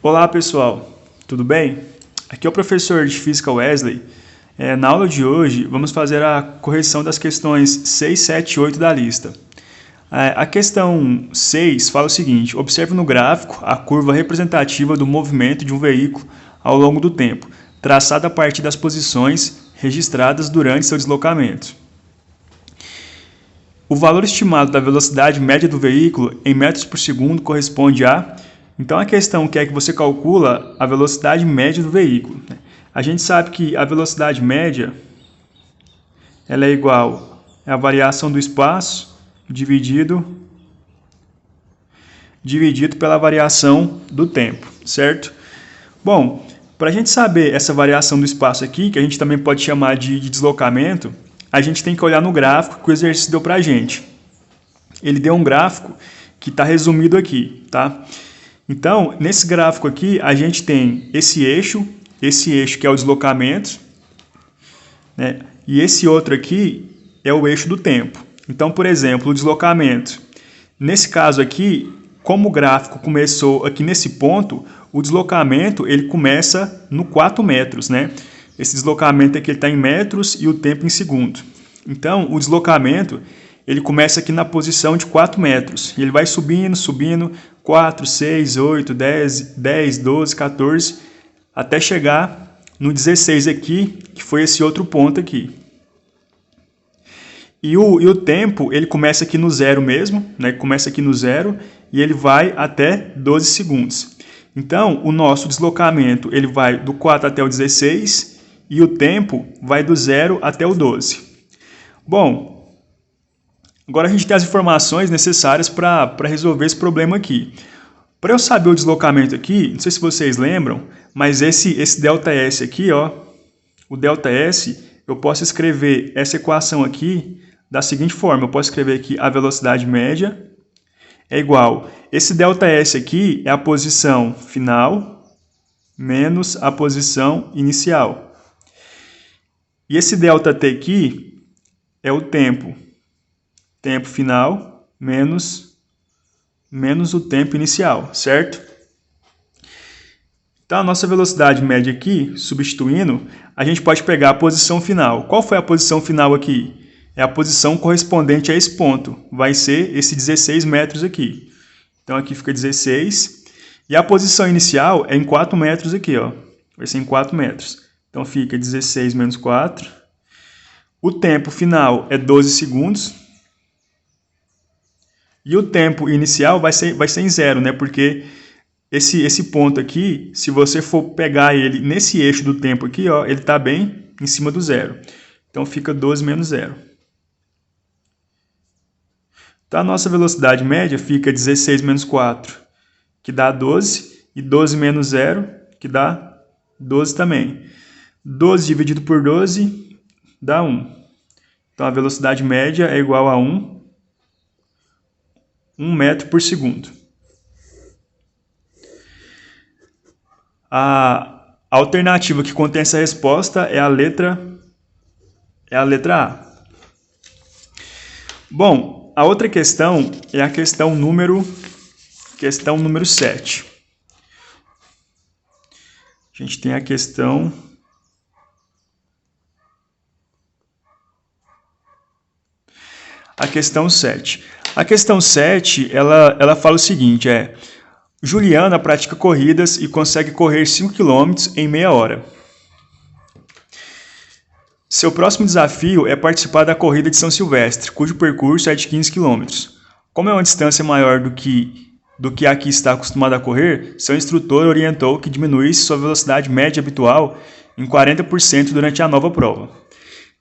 Olá pessoal, tudo bem? Aqui é o professor de Física Wesley. Na aula de hoje vamos fazer a correção das questões 6, 7 e 8 da lista. A questão 6 fala o seguinte: observe no gráfico a curva representativa do movimento de um veículo ao longo do tempo, traçada a partir das posições registradas durante seu deslocamento. O valor estimado da velocidade média do veículo em metros por segundo corresponde a... Então a questão quer que você calcula a velocidade média do veículo. A gente sabe que a velocidade média ela é igual à variação do espaço dividido pela variação do tempo, certo? Bom, para a gente saber essa variação do espaço aqui, que a gente também pode chamar de deslocamento, a gente tem que olhar no gráfico que o exercício deu para a gente. Ele deu um gráfico que está resumido aqui, tá? Então, nesse gráfico aqui, a gente tem esse eixo que é o deslocamento, né? E esse outro aqui é o eixo do tempo. Então, por exemplo, o deslocamento. Nesse caso aqui, como o gráfico começou aqui nesse ponto, o deslocamento ele começa no 4 metros, né? Esse deslocamento aqui está em metros e o tempo em segundo. Então, o deslocamento ele começa aqui na posição de 4 metros. E ele vai subindo, 4, 6, 8, 10, 12, 14, até chegar no 16 aqui, que foi esse outro ponto aqui. E o tempo, ele começa aqui no zero mesmo, né? Começa aqui no zero e ele vai até 12 segundos. Então, o nosso deslocamento, ele vai do 4 até o 16 e o tempo vai do 0 até o 12. Bom, agora a gente tem as informações necessárias para resolver esse problema aqui. Para eu saber o deslocamento aqui, não sei se vocês lembram, mas esse ΔS aqui, ó, o ΔS, eu posso escrever essa equação aqui da seguinte forma. Eu posso escrever aqui a velocidade média é igual. Esse ΔS aqui é a posição final menos a posição inicial. E esse ΔT aqui é o tempo final menos o tempo inicial, certo? Então, a nossa velocidade média aqui, substituindo, a gente pode pegar a posição final. Qual foi a posição final aqui? É a posição correspondente a esse ponto. Vai ser esse 16 metros aqui. Então, aqui fica 16. E a posição inicial é em 4 metros aqui, ó. Vai ser em 4 metros. Então, fica 16 menos 4. O tempo final é 12 segundos. E o tempo inicial vai ser em zero, né? Porque esse ponto aqui, se você for pegar ele nesse eixo do tempo aqui, ó, ele está bem em cima do zero. Então, fica 12 menos zero. Então, a nossa velocidade média fica 16 menos 4, que dá 12. E 12 menos 0, que dá 12 também. 12 dividido por 12 dá 1. Então, a velocidade média é igual a 1 metro por segundo. A alternativa que contém essa resposta é a letra A. Bom, a outra questão é a questão número 7. A gente tem a questão... A questão 7. A questão 7, ela fala o seguinte, Juliana pratica corridas e consegue correr 5 km em meia hora. Seu próximo desafio é participar da corrida de São Silvestre, cujo percurso é de 15 km. Como é uma distância maior do que a que está acostumada a correr, seu instrutor orientou que diminuísse sua velocidade média habitual em 40% durante a nova prova.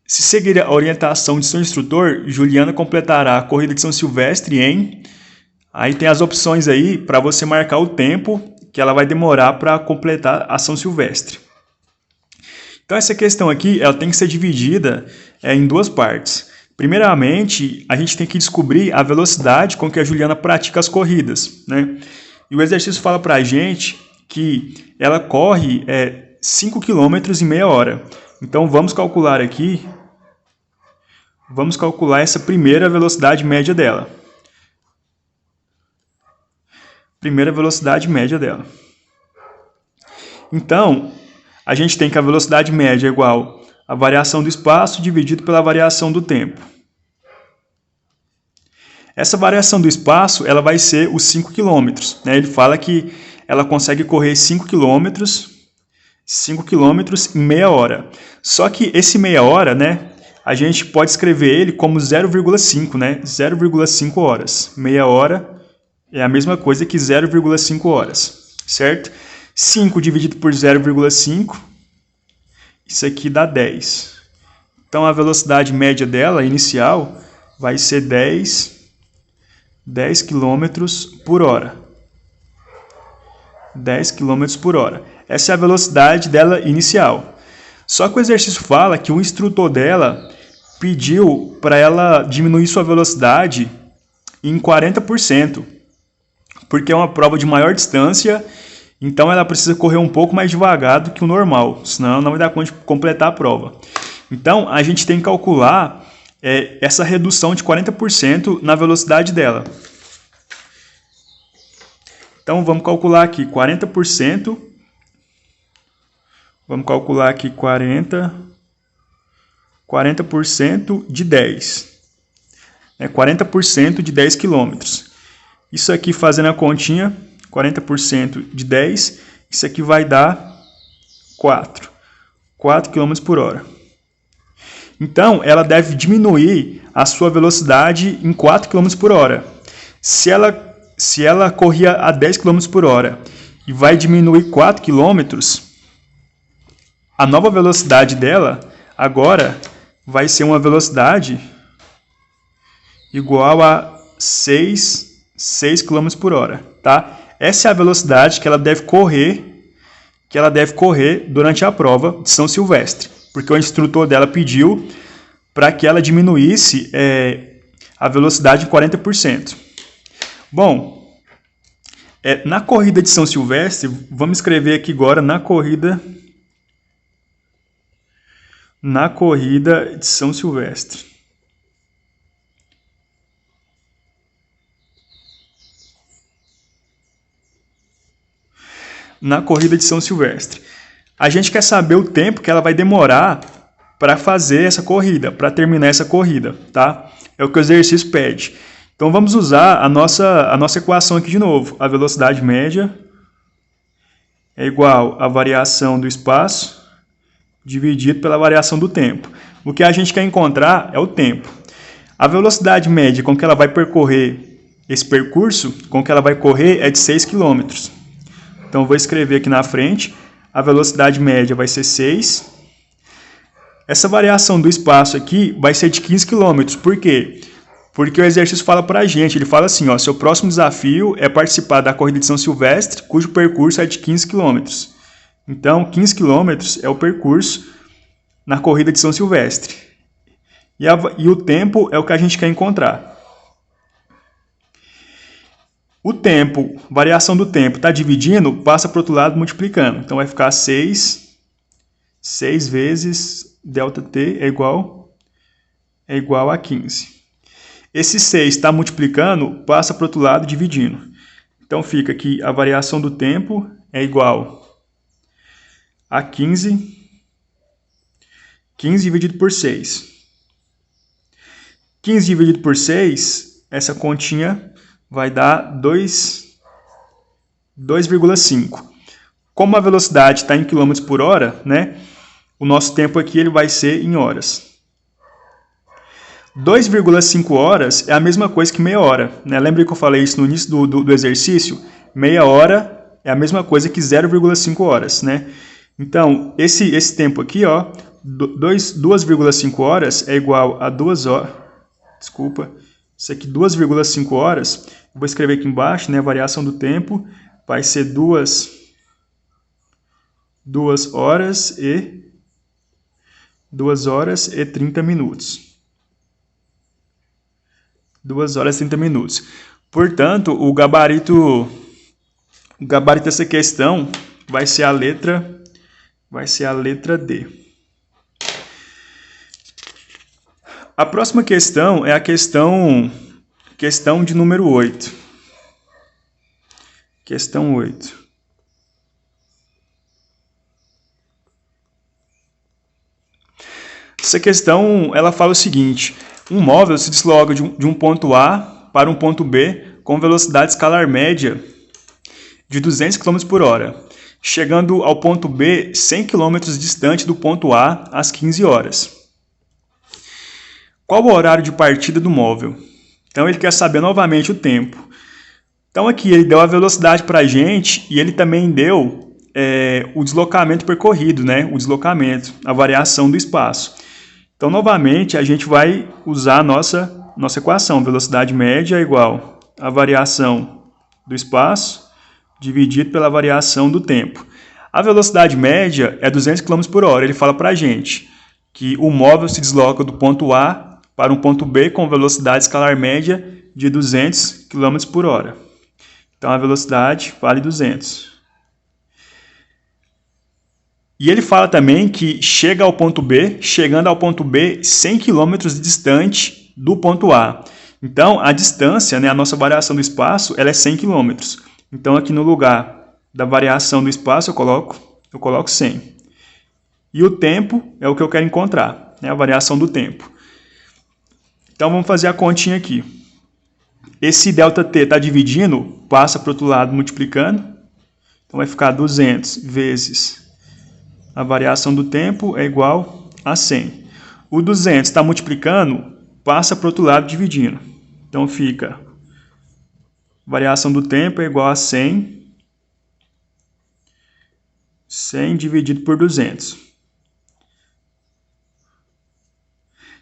Se seguir a orientação de seu instrutor, Juliana completará a corrida de São Silvestre em... Aí tem as opções aí para você marcar o tempo que ela vai demorar para completar a São Silvestre. Então essa questão aqui ela tem que ser dividida em duas partes. Primeiramente, a gente tem que descobrir a velocidade com que a Juliana pratica as corridas, né? E o exercício fala para a gente que ela corre 5 km em meia hora. Então, vamos calcular aqui, essa primeira velocidade média dela. Então, a gente tem que a velocidade média é igual a variação do espaço dividido pela variação do tempo. Essa variação do espaço ela vai ser os 5 km. Né? Ele fala que ela consegue correr 5 km em meia hora. Só que esse meia hora, né, a gente pode escrever ele como 0,5, né? 0,5 horas. Meia hora é a mesma coisa que 0,5 horas, certo? 5 dividido por 0,5, isso aqui dá 10. Então, a velocidade média dela, inicial, vai ser 10 km por hora. 10 km por hora. Essa é a velocidade dela inicial. Só que o exercício fala que o instrutor dela pediu para ela diminuir sua velocidade em 40%, porque é uma prova de maior distância, então ela precisa correr um pouco mais devagar do que o normal, senão ela não vai dar conta de completar a prova. Então, a gente tem que calcular essa redução de 40% na velocidade dela. Então, vamos calcular aqui 40%. Vamos calcular aqui 40% de 10. 40% de 10 km. Isso aqui, fazendo a continha, 40% de 10, isso aqui vai dar 4 km por hora. Então, ela deve diminuir a sua velocidade em 4 km por hora. Se ela corria a 10 km por hora e vai diminuir 4 km, a nova velocidade dela agora vai ser uma velocidade igual a 6 km por hora. Tá? Essa é a velocidade que ela deve correr durante a prova de São Silvestre, porque o instrutor dela pediu para que ela diminuísse a velocidade em 40%. Bom, na corrida de São Silvestre, vamos escrever aqui agora na corrida de São Silvestre. Na corrida de São Silvestre. A gente quer saber o tempo que ela vai demorar para fazer essa corrida, para terminar essa corrida, tá? É o que o exercício pede. Então, vamos usar a nossa equação aqui de novo. A velocidade média é igual à variação do espaço dividido pela variação do tempo. O que a gente quer encontrar é o tempo. A velocidade média com que ela vai percorrer esse percurso, com que ela vai correr, é de 6 km. Então, eu vou escrever aqui na frente, a velocidade média vai ser 6. Essa variação do espaço aqui vai ser de 15 km. Por quê? Porque o exercício fala para a gente, ele fala assim, ó, seu próximo desafio é participar da corrida de São Silvestre, cujo percurso é de 15 km. Então, 15 km é o percurso na corrida de São Silvestre. E o tempo é o que a gente quer encontrar. O tempo, variação do tempo, está dividindo, passa para o outro lado multiplicando. Então, vai ficar 6 vezes ΔT é igual a 15. Esse 6 está multiplicando, passa para o outro lado dividindo. Então, fica que a variação do tempo é igual a 15 dividido por 6. 15 dividido por 6, essa continha vai dar 2,5. Como a velocidade está em km por hora, né, o nosso tempo aqui ele vai ser em horas. 2,5 horas é a mesma coisa que meia hora. Né? Lembra que eu falei isso no início do exercício? Meia hora é a mesma coisa que 0,5 horas. Né? Então, esse tempo aqui, ó, 2,5 horas é igual a 2 horas. Desculpa, isso aqui 2,5 horas. Eu vou escrever aqui embaixo, né, a variação do tempo vai ser 2 horas e 30 minutos. 2 horas e 30 minutos. Portanto, o gabarito dessa questão vai ser a letra D. A próxima questão é a questão de número 8. Questão 8. Essa questão, ela fala o seguinte: um móvel se desloca de um ponto A para um ponto B com velocidade escalar média de 200 km por hora, chegando ao ponto B 100 km distante do ponto A às 15 horas. Qual o horário de partida do móvel? Então ele quer saber novamente o tempo. Então aqui ele deu a velocidade para a gente e ele também deu o deslocamento percorrido, né? O deslocamento, a variação do espaço. Então novamente a gente vai usar a nossa equação. Velocidade média é igual a variação do espaço dividido pela variação do tempo. A velocidade média é 200 km por hora. Ele fala para a gente que o móvel se desloca do ponto A para um ponto B com velocidade escalar média de 200 km por hora. Então a velocidade vale 200. E ele fala também que chega ao ponto B, chegando ao ponto B 100 km distante do ponto A. Então a distância, né, a nossa variação do espaço, ela é 100 km. Então aqui no lugar da variação do espaço eu coloco 100. E o tempo é o que eu quero encontrar, né, a variação do tempo. Então vamos fazer a continha aqui. Esse ΔT está dividindo, passa para o outro lado multiplicando. Então vai ficar 200 vezes a variação do tempo é igual a 100. O 200 está multiplicando, passa para o outro lado dividindo. Então fica variação do tempo é igual a 100. 100 dividido por 200.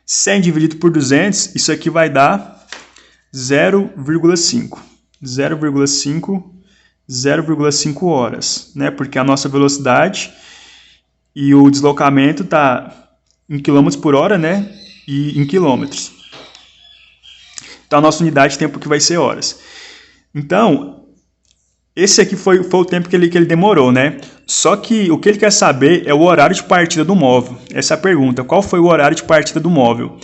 100 dividido por 200, isso aqui vai dar 0,5. 0,5 horas, né? Porque a nossa velocidade e o deslocamento está em km por hora, né? E em quilômetros. Então a nossa unidade de tempo que vai ser horas. Então, esse aqui foi o tempo que ele demorou, né? Só que o que ele quer saber é o horário de partida do móvel. Essa é a pergunta. Qual foi o horário de partida do móvel?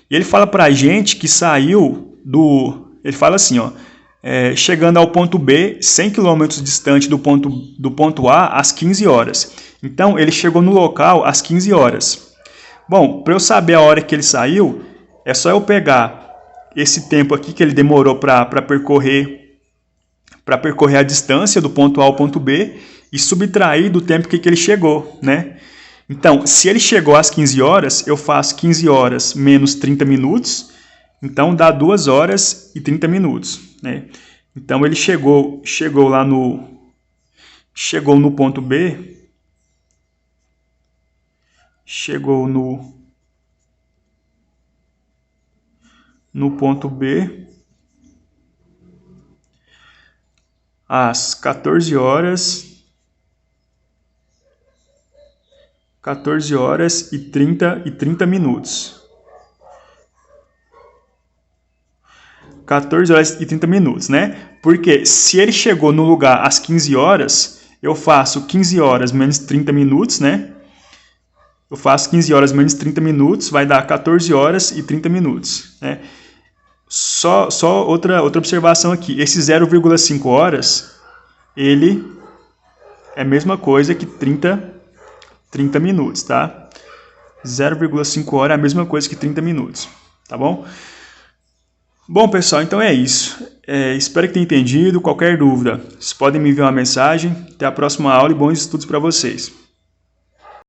E ele fala pra gente que saiu do... Ele fala assim, ó. Chegando ao ponto B, 100 km distante do ponto A, às 15 horas. Então, ele chegou no local às 15 horas. Bom, para eu saber a hora que ele saiu, é só eu pegar esse tempo aqui que ele demorou para percorrer a distância do ponto A ao ponto B e subtrair do tempo que ele chegou, né? Então, se ele chegou às 15 horas, eu faço 15 horas menos 30 minutos, então dá 2 horas e 30 minutos, né? Então, ele chegou lá chegou no ponto B, chegou no ponto B às 14 horas e 30 minutos. 14 horas e 30 minutos, né? Porque se ele chegou no lugar às 15 horas, eu faço 15 horas menos 30 minutos, né? Eu faço 15 horas menos 30 minutos, vai dar 14 horas e 30 minutos, né? Só outra observação aqui. Esse 0,5 horas, ele é a mesma coisa que 30 minutos, tá? 0,5 hora é a mesma coisa que 30 minutos, tá bom? Bom, pessoal, então é isso. Espero que tenham entendido. Qualquer dúvida, vocês podem me enviar uma mensagem. Até a próxima aula e bons estudos para vocês.